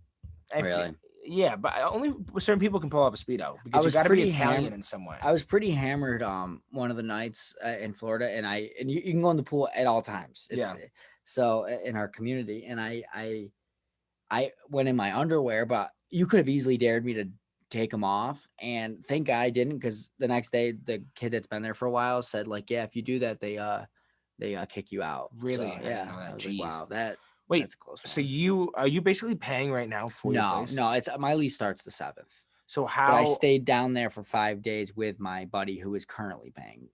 Speaker 3: Yeah, but only certain people can pull off a Speedo because you got to be Italian in some way.
Speaker 2: I was pretty hammered one of the nights in Florida, and you can go in the pool at all times. So in our community, and I went in my underwear, but you could have easily dared me to take them off, and thank God I didn't, because the next day the kid that's been there for a while said like, yeah, if you do that, they kick you out.
Speaker 3: Really?
Speaker 2: So, yeah. I was like, wow, that's a close one.
Speaker 3: So are you basically paying right now for your place?
Speaker 2: No, it's my lease starts the 7th.
Speaker 3: So
Speaker 2: but I stayed down there for 5 days with my buddy who is currently paying.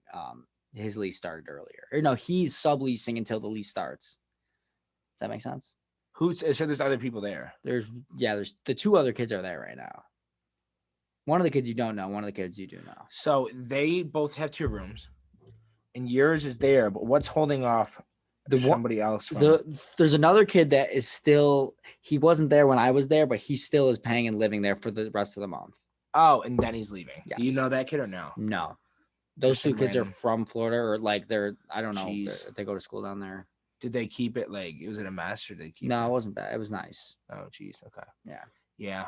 Speaker 2: His lease started earlier. Or no, he's subleasing until the lease starts. Does that make sense?
Speaker 3: So there's other people there.
Speaker 2: There's the 2 other kids are there right now. One of the kids you don't know, one of the kids you do know.
Speaker 3: So they both have 2 rooms, and yours is there. But what's holding off somebody else?
Speaker 2: There's another kid that is still. He wasn't there when I was there, but he still is paying and living there for the rest of the month.
Speaker 3: Oh, and then he's leaving.
Speaker 2: Yes.
Speaker 3: Do you know that kid or no?
Speaker 2: No, those 2 kids are from Florida, or like I don't know if they go to school down there.
Speaker 3: Did they keep it like? Was it a mess or did they keep?
Speaker 2: No, it wasn't bad. It was nice.
Speaker 3: Oh, geez. Okay.
Speaker 2: Yeah.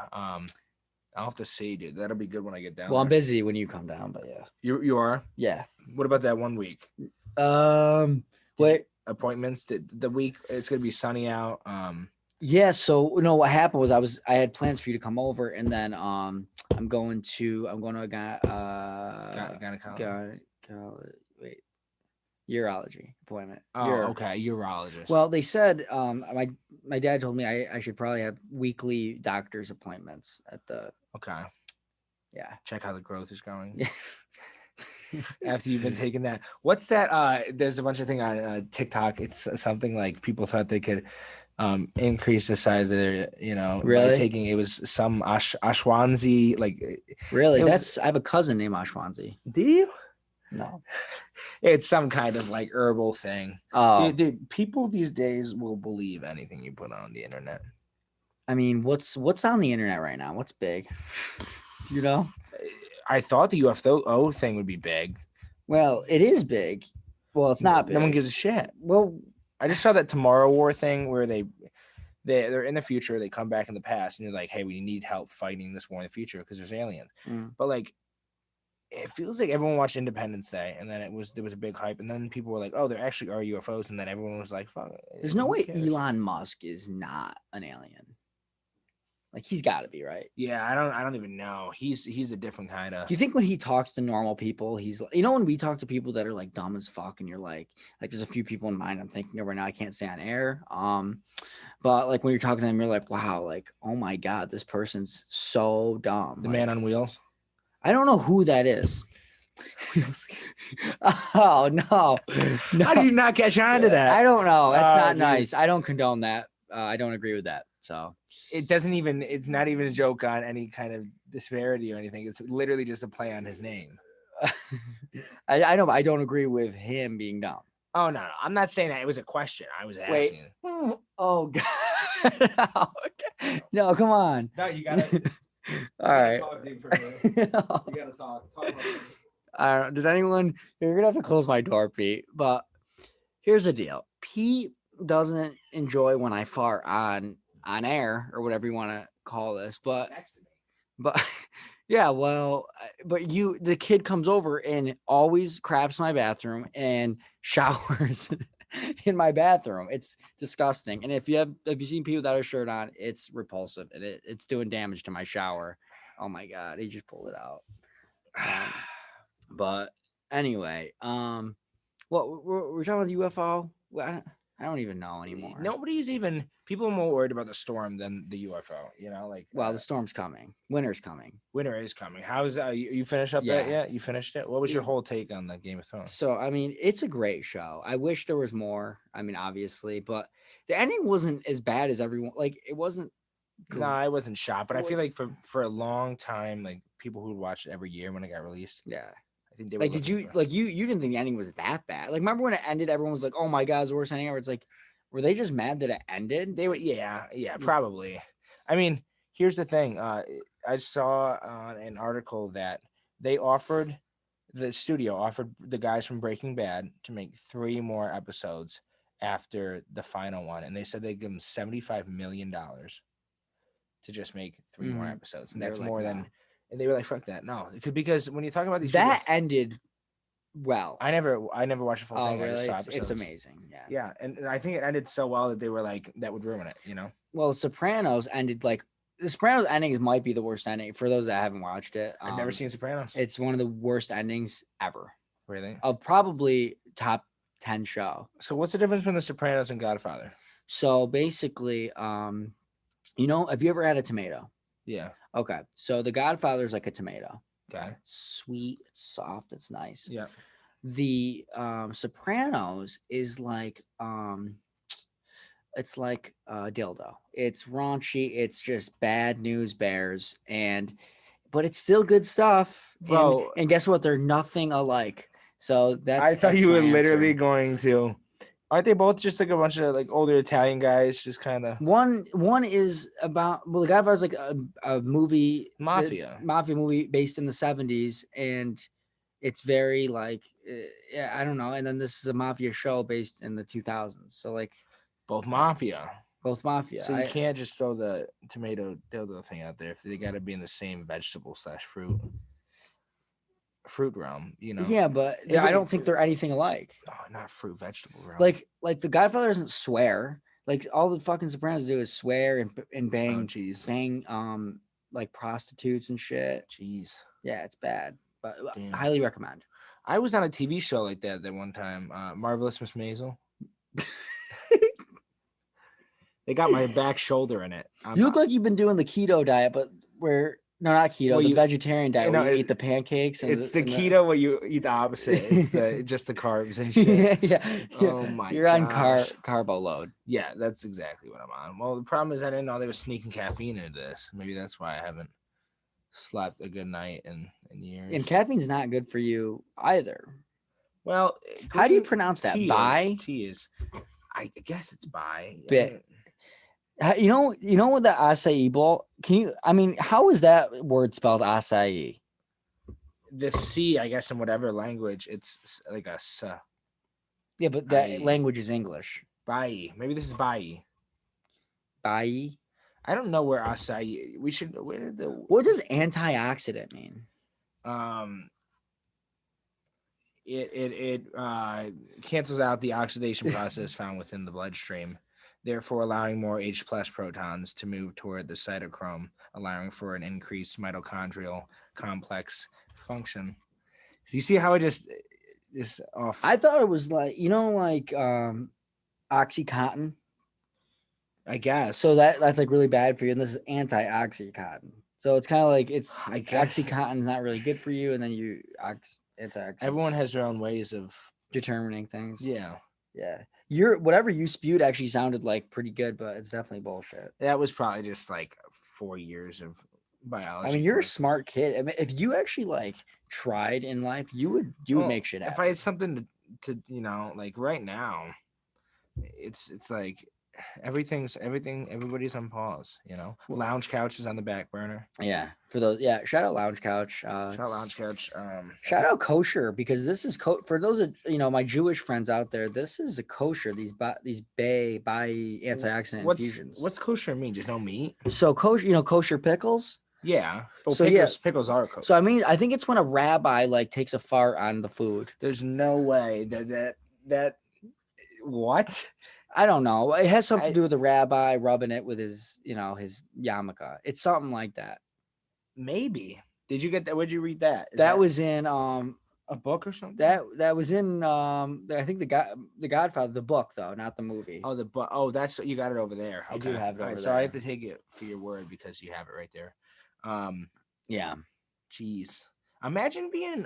Speaker 3: I'll have to see, dude. That'll be good when I get down.
Speaker 2: Well, I'm busy when you come down, but yeah.
Speaker 3: You are?
Speaker 2: Yeah.
Speaker 3: What about that 1 week?
Speaker 2: Wait.
Speaker 3: Appointments? The week it's gonna be sunny out.
Speaker 2: Yeah. So no, what happened was I had plans for you to come over, and then I'm going to a urology appointment.
Speaker 3: Okay, urologist.
Speaker 2: Well, they said my dad told me I should probably have weekly doctor's appointments at the.
Speaker 3: Okay.
Speaker 2: Yeah.
Speaker 3: Check how the growth is going. After you've been taking that, what's that? There's a bunch of things on TikTok. It's something like people thought they could increase the size of their,
Speaker 2: really
Speaker 3: taking it was some ashwanzi
Speaker 2: really. I have a cousin named Ashwanzi.
Speaker 3: Do you?
Speaker 2: No,
Speaker 3: it's some kind of like herbal thing.
Speaker 2: Oh,
Speaker 3: dude, people these days will believe anything you put on the internet.
Speaker 2: I mean, what's on the internet right now? What's big?
Speaker 3: I thought the UFO thing would be big.
Speaker 2: Well, it is big. Well, it's not big.
Speaker 3: No one gives a shit.
Speaker 2: Well,
Speaker 3: I just saw that Tomorrow War thing where they're in the future, they come back in the past, and you're like, hey, we need help fighting this war in the future because there's aliens. But like, it feels like everyone watched Independence Day, and then there was a big hype, and then people were like, oh, there actually are UFOs, and then everyone was like, fuck.
Speaker 2: There's no way Elon Musk is not an alien. Like, he's got to be, right?
Speaker 3: Yeah, I don't even know. He's a different kind of.
Speaker 2: Do you think when he talks to normal people, he's when we talk to people that are like dumb as fuck, and you're like there's a few people in mind I'm thinking of right now, I can't say on air. But like when you're talking to them, you're like, wow, like, oh my God, this person's so dumb.
Speaker 3: The man on wheels.
Speaker 2: I don't know who that is. Oh no.
Speaker 3: How do you not catch on to that?
Speaker 2: I don't know. That's not nice. I don't condone that. I don't agree with that. So
Speaker 3: it's not even a joke on any kind of disparity or anything. It's literally just a play on his name.
Speaker 2: I know, but I don't agree with him being dumb.
Speaker 3: Oh no, I'm not saying that. It was a question. I was asking.
Speaker 2: Wait. Oh God. No, come on.
Speaker 3: No, you gotta.
Speaker 2: All right.
Speaker 3: Talk, dude, for a minute. You gotta talk.
Speaker 2: I don't know. Did anyone? You're gonna have to close my door, Pete. But Here's the deal. Pete doesn't enjoy when I fart on air or whatever you want to call this, but yeah, well, but the kid comes over and always craps my bathroom and showers in my bathroom. It's disgusting. And if you seen Pete without a shirt on, it's repulsive and it's doing damage to my shower. Oh my god, he just pulled it out. But anyway, what we're talking about the UFO. Well, I don't even know anymore.
Speaker 3: Nobody's even people are more worried about the storm than the UFO. Like
Speaker 2: Well, the storm's coming. Winter's coming.
Speaker 3: Winter is coming. How's you finished up that yet? You finished it? What was your whole take on the Game of Thrones?
Speaker 2: So I mean, it's a great show. I wish there was more. I mean, obviously, but the ending wasn't as bad as everyone. Like it wasn't.
Speaker 3: No, I wasn't shocked, but I feel like for a long time, like people who would watch it every year when it got released.
Speaker 2: Yeah.
Speaker 3: I think they
Speaker 2: were did you you didn't think the ending was that bad? Like remember when it ended, everyone was like, "Oh my god, it's the worst ending ever." It's like, were they just mad that it ended?
Speaker 3: They were, yeah, probably. I mean, here's the thing. I saw an article that the studio offered the guys from Breaking Bad to make 3 more episodes after the final one, and they said they'd give them $75 million to just make 3 more episodes, and that's more than. And they were like, "Fuck that, no," because when you talk about these,
Speaker 2: that ended well.
Speaker 3: I never watched the full thing.
Speaker 2: Really?
Speaker 3: I just saw
Speaker 2: it's amazing.
Speaker 3: Yeah, and I think it ended so well that they were like, that would ruin it.
Speaker 2: Well, The Sopranos ended like The Sopranos endings might be the worst ending for those that haven't watched it.
Speaker 3: I've never seen Sopranos.
Speaker 2: It's one of the worst endings ever.
Speaker 3: Really?
Speaker 2: Of probably top 10 show.
Speaker 3: So what's the difference between The Sopranos and Godfather?
Speaker 2: So basically, have you ever had a tomato?
Speaker 3: Yeah.
Speaker 2: Okay. So The Godfather is like a tomato.
Speaker 3: Okay.
Speaker 2: It's sweet, it's soft, it's nice.
Speaker 3: Yeah.
Speaker 2: The Sopranos is like it's like a dildo. It's raunchy, it's just bad news bears, but it's still good stuff.
Speaker 3: Bro,
Speaker 2: and guess what? They're nothing alike. So
Speaker 3: I thought you were literally
Speaker 2: answer.
Speaker 3: going to. Aren't they both just like a bunch of like older Italian guys, just kind of?
Speaker 2: One is about The Godfather's like a movie
Speaker 3: mafia
Speaker 2: movie based in the 70s, and it's very like I don't know. And then this is a mafia show based in the 2000s. So like
Speaker 3: both mafia.
Speaker 2: So
Speaker 3: you can't just throw the tomato dildo thing out there if they got to be in the same vegetable/fruit realm,
Speaker 2: Yeah, but I don't think they're anything alike.
Speaker 3: Oh, not fruit vegetable realm.
Speaker 2: Like The Godfather doesn't swear. Like all the fucking Sopranos do is swear and bang like prostitutes and shit.
Speaker 3: Jeez.
Speaker 2: Yeah, it's bad, but highly recommend.
Speaker 3: I was on a TV show like that one time. Marvelous Miss Maisel. They got my back shoulder in it.
Speaker 2: You look like you've been doing the keto diet, but not keto, the vegetarian diet where you eat the pancakes.
Speaker 3: It's the keto where you eat the opposite. It's just the carbs and shit.
Speaker 2: yeah.
Speaker 3: Oh my god.
Speaker 2: You're on carbo load.
Speaker 3: Yeah, that's exactly what I'm on. Well, the problem is I didn't know they were sneaking caffeine into this. Maybe that's why I haven't slept a good night in years.
Speaker 2: And caffeine's not good for you either.
Speaker 3: Well,
Speaker 2: how do you pronounce that?
Speaker 3: Tea is. I guess it's bi.
Speaker 2: Bit. You know what the acai bowl? How is that word spelled acai?
Speaker 3: The C, I guess, in whatever language, it's like a S.
Speaker 2: Yeah, but that language is English.
Speaker 3: Bai. Maybe this is bai.
Speaker 2: Bai.
Speaker 3: I don't know where acai.
Speaker 2: What does antioxidant mean?
Speaker 3: It cancels out the oxidation process found within the bloodstream, therefore allowing more H+ protons to move toward the cytochrome, allowing for an increased mitochondrial complex function. So you see how I just off.
Speaker 2: I thought it was like Oxycontin.
Speaker 3: I guess.
Speaker 2: So that's like really bad for you, and this is anti-Oxycontin. So it's kind of like Oxycontin's not really good for you, and then antioxidant.
Speaker 3: Everyone has their own ways of
Speaker 2: determining things.
Speaker 3: Yeah.
Speaker 2: Yeah. Whatever you spewed actually sounded like pretty good, but it's definitely bullshit.
Speaker 3: That was probably just like 4 years of biology.
Speaker 2: I mean, you're a smart kid. I mean, if you actually like tried in life, you would make shit happen.
Speaker 3: If I had something to like right now, it's like everybody's on pause, you know. Lounge couch is on the back burner.
Speaker 2: Yeah, for those. Yeah, shout out Lounge Couch.
Speaker 3: Shout out Lounge couch.
Speaker 2: Shout out kosher, because this is for those of my Jewish friends out there. This is a kosher. These bay antioxidant infusions.
Speaker 3: What's kosher mean? Just no meat?
Speaker 2: So kosher, kosher pickles.
Speaker 3: Yeah. Well,
Speaker 2: So,
Speaker 3: pickles are kosher.
Speaker 2: So I mean, I think it's when a rabbi like takes a fart on the food.
Speaker 3: There's no way that what?
Speaker 2: I don't know. It has something to do with the rabbi rubbing it with his his yarmulke. It's something like that.
Speaker 3: Maybe. Did you get that? Where'd you read that?
Speaker 2: That was in
Speaker 3: a book or something?
Speaker 2: That was in I think the Godfather, the book though, not the movie.
Speaker 3: Oh, the book. Oh, that's you got it over there. Okay.
Speaker 2: I do have it over
Speaker 3: there. So I have to take it for your word because you have it right there.
Speaker 2: Yeah.
Speaker 3: Jeez. Imagine being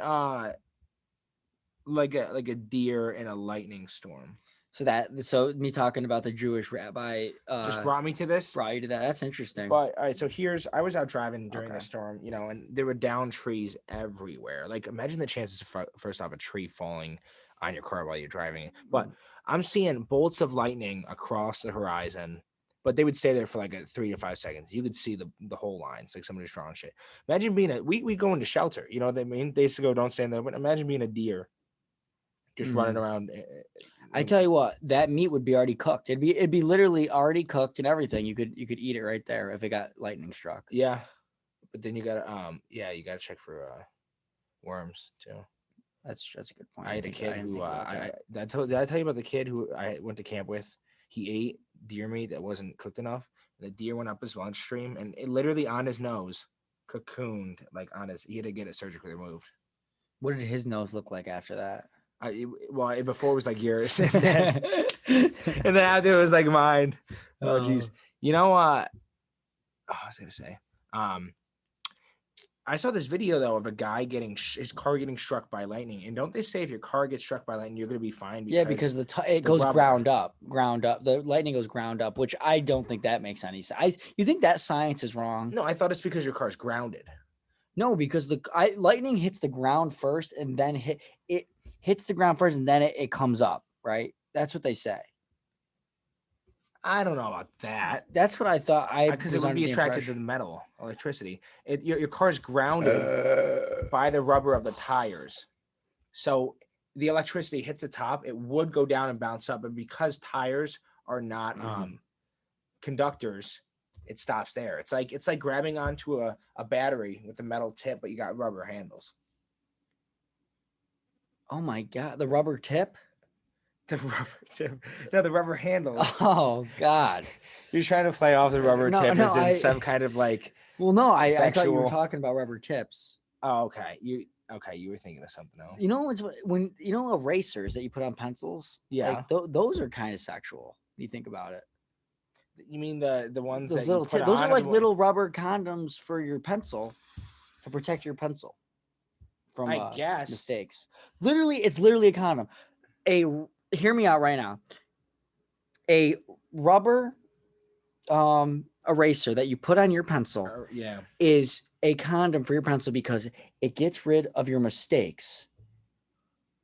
Speaker 3: like a deer in a lightning storm.
Speaker 2: So me talking about the Jewish rabbi
Speaker 3: just brought me to this.
Speaker 2: Brought you to that. That's interesting.
Speaker 3: But all right, so I was out driving during the storm, and there were down trees everywhere. Like imagine the chances of first off a tree falling on your car while you're driving. But I'm seeing bolts of lightning across the horizon, but they would stay there for like 3 to 5 seconds. You could see the whole line. It's like somebody's drawing shit. Imagine being we go into shelter. You know what I mean? They used to go, don't stand there. But imagine being a deer, just running around.
Speaker 2: I tell you what, that meat would be already cooked. It'd be literally already cooked and everything. You could eat it right there if it got lightning struck.
Speaker 3: Yeah, but then you gotta you gotta check for worms too.
Speaker 2: That's a good point.
Speaker 3: I had a kid who did I tell you about the kid who I went to camp with? He ate deer meat that wasn't cooked enough. And the deer went up his bloodstream and it literally on his nose cocooned like on his. He had to get it surgically removed.
Speaker 2: What did his nose look like after that?
Speaker 3: Before it was like yours, and then after it was like mine. Oh jeez, I was gonna say, I saw this video though of a guy getting his car getting struck by lightning, and don't they say if your car gets struck by lightning, you're gonna be fine?
Speaker 2: Because it goes ground up. The lightning goes ground up, which I don't think that makes any sense. You think that science is wrong?
Speaker 3: No, I thought it's because your car's grounded.
Speaker 2: No, because lightning hits the ground first, and then it hits the ground first, and then it comes up. Right? That's what they say.
Speaker 3: I don't know about that.
Speaker 2: That's what I thought.
Speaker 3: Because it would be attracted to the metal, electricity. Your car's grounded by the rubber of the tires, so the electricity hits the top. It would go down and bounce up, but because tires are not conductors, it stops there. It's like grabbing onto a battery with a metal tip, but you got rubber handles.
Speaker 2: Oh my god, the rubber tip.
Speaker 3: The rubber tip. No, the rubber handles.
Speaker 2: Oh God.
Speaker 3: You're trying to play off the rubber tip as in some kind of like.
Speaker 2: Well, no, I thought you were talking about rubber tips.
Speaker 3: Oh, okay. You were thinking of something else.
Speaker 2: It's when erasers that you put on pencils.
Speaker 3: Yeah.
Speaker 2: Like those are kind of sexual. When you think about it.
Speaker 3: You mean the ones
Speaker 2: those
Speaker 3: that
Speaker 2: little
Speaker 3: you put
Speaker 2: those
Speaker 3: on
Speaker 2: are like little rubber condoms for your pencil to protect your pencil from mistakes. It's literally a condom. Hear me out right now. A rubber eraser that you put on your pencil is a condom for your pencil because it gets rid of your mistakes.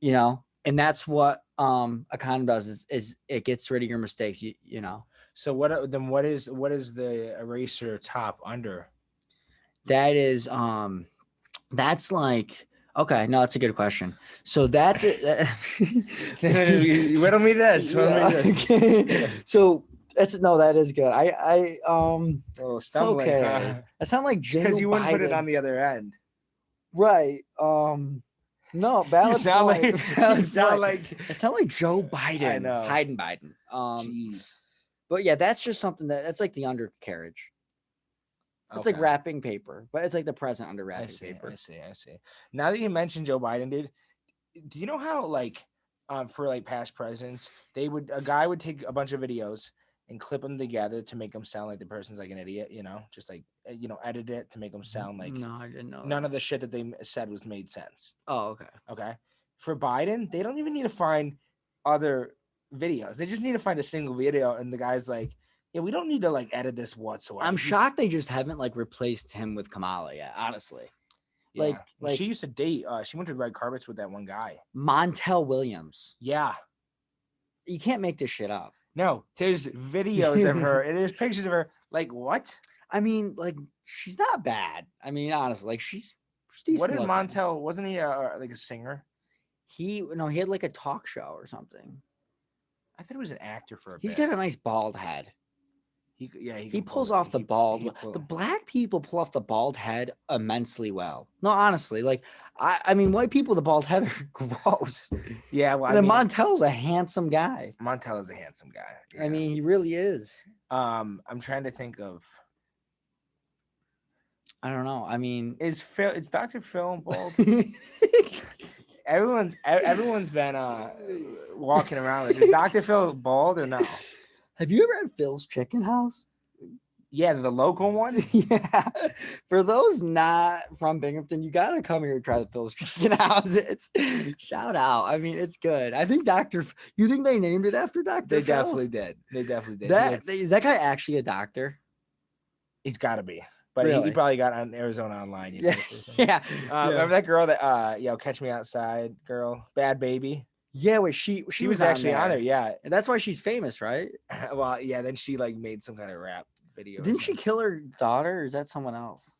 Speaker 2: And that's what a condom does is it gets rid of your mistakes. You know.
Speaker 3: So what is the eraser top under?
Speaker 2: That is that's like. Okay, no, that's a good question. So that's it.
Speaker 3: Riddle me this.
Speaker 2: So that is good. A
Speaker 3: little stumbling.
Speaker 2: Okay.
Speaker 3: Huh?
Speaker 2: That sounds like Joe
Speaker 3: because you wouldn't
Speaker 2: Biden.
Speaker 3: put it on the other end.
Speaker 2: Right. No, valid.
Speaker 3: You sound
Speaker 2: point.
Speaker 3: it
Speaker 2: sound like Joe Biden.
Speaker 3: I know.
Speaker 2: Biden.
Speaker 3: Jeez.
Speaker 2: But yeah, that's just something that's like the undercarriage. It's like wrapping paper, but it's like the present under wrapping paper.
Speaker 3: I see. Now that you mentioned Joe Biden, dude, do you know how for past presidents, a guy would take a bunch of videos and clip them together to make them sound like the person's like an idiot, just edit it to make them sound like.
Speaker 2: No, I didn't know.
Speaker 3: None of the shit that they said made sense.
Speaker 2: Oh, okay.
Speaker 3: Okay. For Biden, they don't even need to find other videos. They just need to find a single video, and the guy's like. Yeah, we don't need to edit this whatsoever.
Speaker 2: I'm shocked they just haven't replaced him with Kamala yet, honestly.
Speaker 3: Yeah. She used to date she went to red carpets with that one guy.
Speaker 2: Montel Williams.
Speaker 3: Yeah.
Speaker 2: You can't make this shit up.
Speaker 3: No, there's videos of her and there's pictures of her. Like what?
Speaker 2: I mean, like she's not bad. I mean, honestly, like she's decent
Speaker 3: What did
Speaker 2: looking.
Speaker 3: Montel? Wasn't he like a singer?
Speaker 2: He had like a talk show or something.
Speaker 3: I thought he was an actor for a
Speaker 2: He's
Speaker 3: bit.
Speaker 2: got a nice bald head.
Speaker 3: He
Speaker 2: He pulls off the bald. The black people pull off the bald head immensely well. No, honestly, like I mean, white people with the bald head are gross.
Speaker 3: Yeah, well,
Speaker 2: And then Montel's a handsome guy.
Speaker 3: Montel is a handsome guy. Yeah.
Speaker 2: I mean, he really is.
Speaker 3: I'm trying to think of.
Speaker 2: I don't know. I mean,
Speaker 3: Is Dr. Phil bald? Everyone's been walking around with. Is Dr. Phil bald or no?
Speaker 2: Have you ever had Phil's Chicken House?
Speaker 3: Yeah, the local one.
Speaker 2: Yeah. For those not from Binghamton, you gotta come here and try the Phil's Chicken House. It's shout out. I mean, it's good. I think You think they named it after Dr.
Speaker 3: They
Speaker 2: Phil?
Speaker 3: definitely did. They definitely did.
Speaker 2: Is that guy actually a doctor?
Speaker 3: He's got to be. But
Speaker 2: Really?
Speaker 3: he probably got on Arizona Online. You know,
Speaker 2: Yeah.
Speaker 3: Remember that girl that Catch Me Outside girl, Bad Baby?
Speaker 2: Yeah, wait, she
Speaker 3: was actually on there. Yeah.
Speaker 2: And that's why she's famous, right?
Speaker 3: Well, yeah, then she like made some kind of rap video.
Speaker 2: Didn't she kill her daughter, or is that someone else?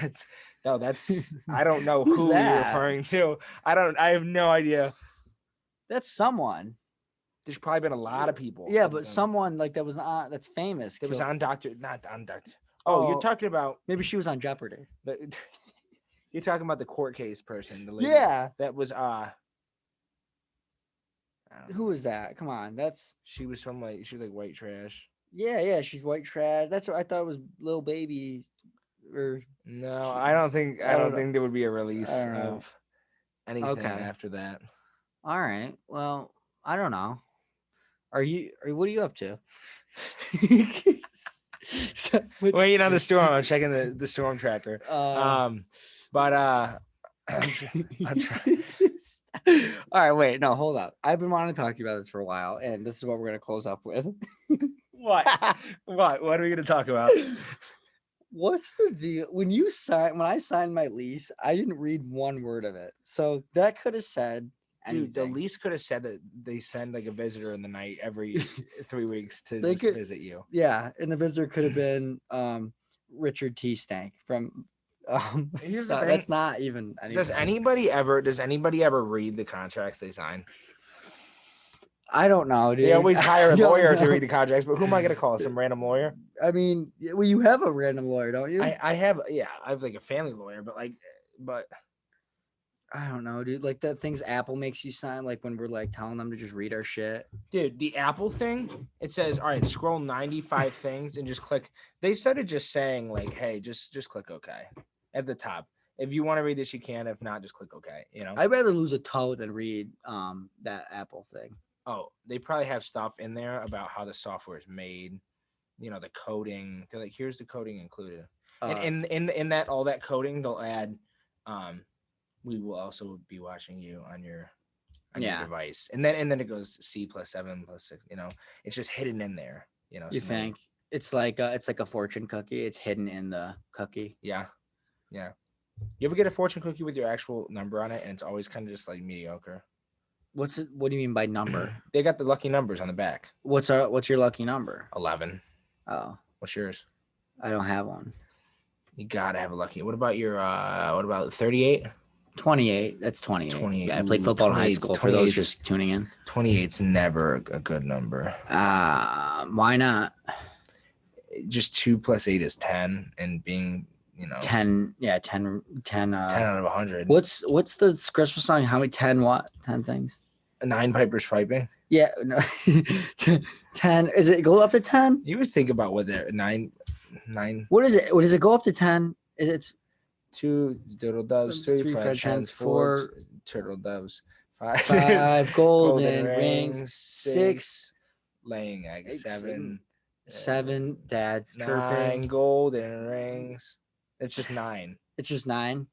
Speaker 3: That's I don't know
Speaker 2: Who's
Speaker 3: who
Speaker 2: that?
Speaker 3: you're referring to. I have no idea.
Speaker 2: That's someone.
Speaker 3: There's probably been a lot of people.
Speaker 2: Yeah, but someone like that was on that's famous.
Speaker 3: That was on not on Doctor. Oh, you're talking about
Speaker 2: maybe she was on Jeopardy.
Speaker 3: You're talking about the court case person, the lady.
Speaker 2: Yeah.
Speaker 3: That was
Speaker 2: Who was that? Come on,
Speaker 3: she was like white trash.
Speaker 2: Yeah, she's white trash. That's what I thought it was Lil Baby. Or
Speaker 3: no, I don't think there would be a release
Speaker 2: know.
Speaker 3: of anything after that.
Speaker 2: All right. Well, I don't know. What are you up to?
Speaker 3: Waiting on the storm. I'm checking the storm tracker. But I'm trying.
Speaker 2: All right, wait, no, hold up. I've been wanting to talk to you about this for a while, and this is what we're gonna close up with.
Speaker 3: What? What are we gonna talk about?
Speaker 2: What's the deal? When I signed my lease, I didn't read one word of it. So that could have said anything.
Speaker 3: Dude, the lease could have said that they send like a visitor in the night every 3 weeks to visit you.
Speaker 2: Yeah, and the visitor could have been Richard T. Stank from
Speaker 3: Here's the thing.
Speaker 2: That's not even anything.
Speaker 3: Does anybody ever read the contracts they sign?
Speaker 2: I don't know, dude.
Speaker 3: They always hire a lawyer to read the contracts, but who am I going to call? Some random lawyer?
Speaker 2: I mean, well, you have a random lawyer, don't you?
Speaker 3: I have like a family lawyer, but
Speaker 2: I don't know, dude. Like that things Apple makes you sign, like when we're like telling them to just read our shit.
Speaker 3: Dude, the Apple thing, it says, all right, scroll 95 things and just click. They started just saying like, hey, just click OK at the top. If you want to read this, you can. If not, just click OK. You know,
Speaker 2: I'd rather lose a toe than read that Apple thing.
Speaker 3: Oh, they probably have stuff in there about how the software is made, you know, the coding. They're like, here's the coding included. And in that all that coding, they'll add, we will also be watching you on your device. And then it goes C+7+6, you know, it's just hidden in there, you know.
Speaker 2: You think it's like a fortune cookie, it's hidden in the cookie.
Speaker 3: Yeah. Yeah. You ever get a fortune cookie with your actual number on it and it's always kind of just like mediocre?
Speaker 2: What do you mean by number?
Speaker 3: They got the lucky numbers on the back.
Speaker 2: What's your lucky number?
Speaker 3: 11.
Speaker 2: Oh.
Speaker 3: What's yours?
Speaker 2: I don't have one.
Speaker 3: You gotta have a lucky. What about your 38?
Speaker 2: 28. That's 28.
Speaker 3: 28.
Speaker 2: I played football in high school for those just tuning in.
Speaker 3: 28's never a good number.
Speaker 2: Why not?
Speaker 3: Just 2 + 8 is 10, and being
Speaker 2: 10. Yeah, 10.
Speaker 3: 10 out of 100.
Speaker 2: What's the Christmas song? How many 10 what? 10 things.
Speaker 3: 9 Pipers Piping.
Speaker 2: Yeah, no. 10. Is it go up to 10?
Speaker 3: You would think about what they're 9.
Speaker 2: What is it? What does it go up to 10? It's
Speaker 3: 2 turtle doves, 3 French hens, 4 turtle doves, 5
Speaker 2: golden rings, 6
Speaker 3: laying eggs,
Speaker 2: 7 dads
Speaker 3: 9
Speaker 2: chirping.
Speaker 3: golden rings. It's just 9.
Speaker 2: It's just 9.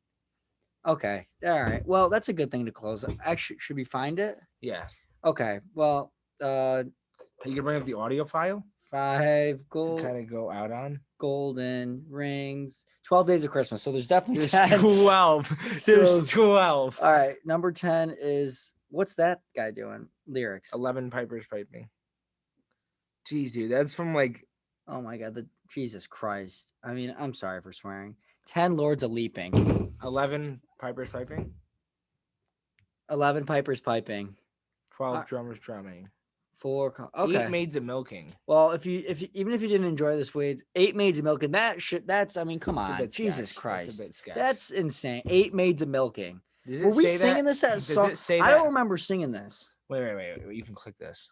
Speaker 2: Okay. All right. Well, that's a good thing to close up. Actually, should we find it?
Speaker 3: Yeah.
Speaker 2: Okay. Well,
Speaker 3: you can bring up the audio file.
Speaker 2: 5
Speaker 3: to kind of go out on
Speaker 2: golden rings. 12 days of Christmas. So there's definitely
Speaker 3: 12. There's 12.
Speaker 2: All right. Number 10 is what's that guy doing? Lyrics.
Speaker 3: 11 Pipers Piping. Jeez, dude, that's from like
Speaker 2: Oh my God, the Jesus Christ. I mean, I'm sorry for swearing. 10 Lords of Leaping.
Speaker 3: 11 pipers piping,
Speaker 2: 11 Pipers Piping.
Speaker 3: 12
Speaker 2: Uh,
Speaker 3: drummers drumming,
Speaker 2: 4.
Speaker 3: 8
Speaker 2: Okay.
Speaker 3: maids of milking.
Speaker 2: Well, if you even if you didn't enjoy this, Wade, 8 Maids of Milking. That shit. That's. I mean, come
Speaker 3: It's a
Speaker 2: on,
Speaker 3: bit
Speaker 2: Jesus
Speaker 3: sketch.
Speaker 2: Christ.
Speaker 3: It's a bit sketch.
Speaker 2: That's insane. 8 Maids of Milking.
Speaker 3: Does
Speaker 2: Were
Speaker 3: it
Speaker 2: we
Speaker 3: say
Speaker 2: singing
Speaker 3: that?
Speaker 2: this at
Speaker 3: Does
Speaker 2: song?
Speaker 3: it say
Speaker 2: I
Speaker 3: that?
Speaker 2: don't remember singing this.
Speaker 3: Wait. You can click this.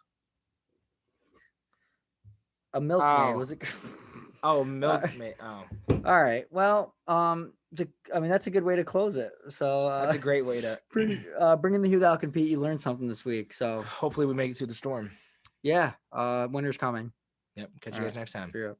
Speaker 2: A milkmaid
Speaker 3: Oh.
Speaker 2: was it?
Speaker 3: Oh, milkmaid. Oh,
Speaker 2: All right. Well, I mean, that's a good way to close it. So
Speaker 3: that's a great way to.
Speaker 2: bring in the Hugh That'll Compete. You learned something this week. So
Speaker 3: Hopefully, we make it through the storm.
Speaker 2: yeah, winter's coming.
Speaker 3: Yep. Catch
Speaker 2: All
Speaker 3: you guys
Speaker 2: right.
Speaker 3: next time.
Speaker 2: See ya.